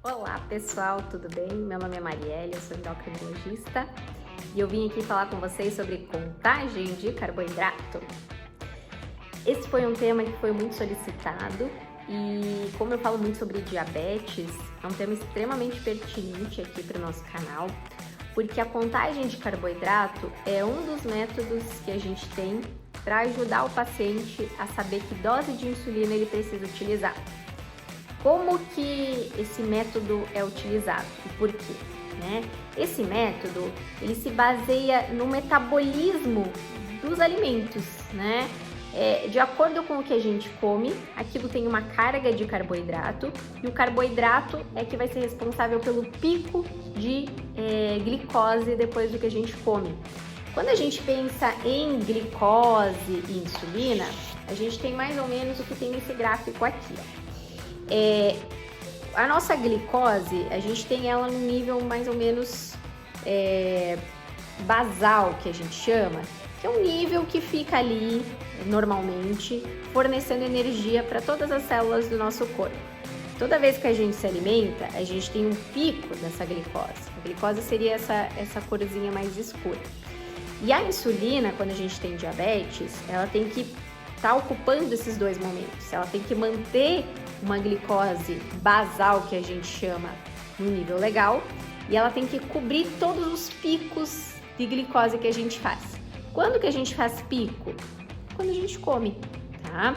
Olá pessoal, tudo bem? Meu nome é Marielle, eu sou endocrinologista e eu vim aqui falar com vocês sobre contagem de carboidrato. Esse foi um tema que foi muito solicitado e como eu falo muito sobre diabetes, é um tema extremamente pertinente aqui para o nosso canal, porque a contagem de carboidrato é um dos métodos que a gente tem para ajudar o paciente a saber que dose de insulina ele precisa utilizar. Como que esse método é utilizado e por quê? Esse método ele se baseia no metabolismo dos alimentos, de acordo com o que a gente come, aquilo tem uma carga de carboidrato e o carboidrato é que vai ser responsável pelo pico de glicose depois do que a gente come. Quando a gente pensa em glicose e insulina, a gente tem mais ou menos o que tem nesse gráfico aqui, ó. A nossa glicose, a gente tem ela no nível mais ou menos basal, que a gente chama, que é um nível que fica ali normalmente fornecendo energia para todas as células do nosso corpo. Toda vez que a gente se alimenta, a gente tem um pico dessa glicose. A glicose seria essa corzinha mais escura. E a insulina, quando a gente tem diabetes, ela tem que estar ocupando esses dois momentos. Ela tem que manter uma glicose basal, que a gente chama, no nível legal, e ela tem que cobrir todos os picos de glicose que a gente faz. Quando que a gente faz pico? Quando a gente come, tá?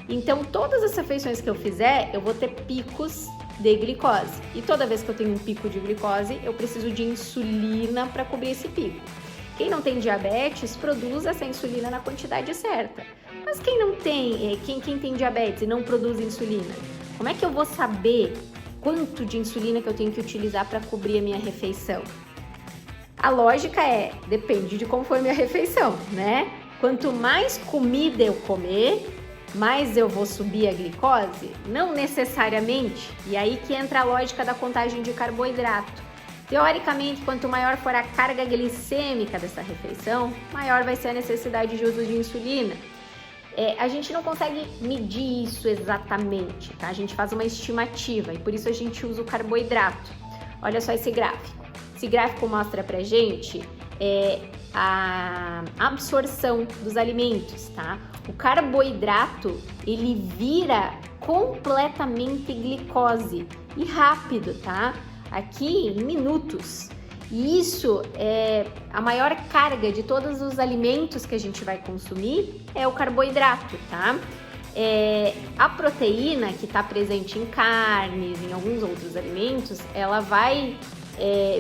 Então, todas as refeições que eu fizer, eu vou ter picos de glicose. E toda vez que eu tenho um pico de glicose, eu preciso de insulina para cobrir esse pico. Quem não tem diabetes, produz essa insulina na quantidade certa. Mas quem não tem, quem tem diabetes e não produz insulina, como é que eu vou saber quanto de insulina que eu tenho que utilizar para cobrir a minha refeição? A lógica depende de como foi a minha refeição, Quanto mais comida eu comer, mais eu vou subir a glicose? Não necessariamente. E aí que entra a lógica da contagem de carboidrato. Teoricamente, quanto maior for a carga glicêmica dessa refeição, maior vai ser a necessidade de uso de insulina. A gente não consegue medir isso exatamente, tá? A gente faz uma estimativa e por isso a gente usa o carboidrato. Olha só esse gráfico. Esse gráfico mostra pra gente a absorção dos alimentos, tá? O carboidrato, ele vira completamente glicose e rápido, tá? Aqui em minutos. E isso a maior carga de todos os alimentos que a gente vai consumir é o carboidrato, tá? A proteína que está presente em carnes, em alguns outros alimentos, ela vai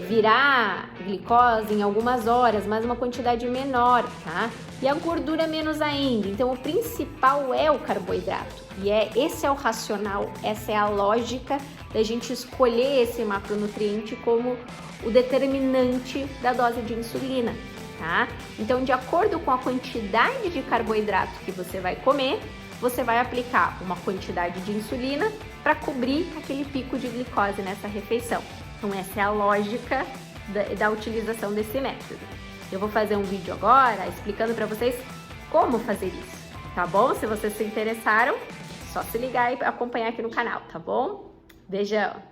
virar glicose em algumas horas, mas uma quantidade menor, tá? E a gordura menos ainda. Então, o principal é o carboidrato. E esse é o racional, essa é a lógica da gente escolher esse macronutriente como o determinante da dose de insulina, tá? Então, de acordo com a quantidade de carboidrato que você vai comer, você vai aplicar uma quantidade de insulina para cobrir aquele pico de glicose nessa refeição. Então, essa é a lógica da utilização desse método. Eu vou fazer um vídeo agora explicando para vocês como fazer isso, tá bom? Se vocês se interessaram, só se ligar e acompanhar aqui no canal, tá bom? Beijão!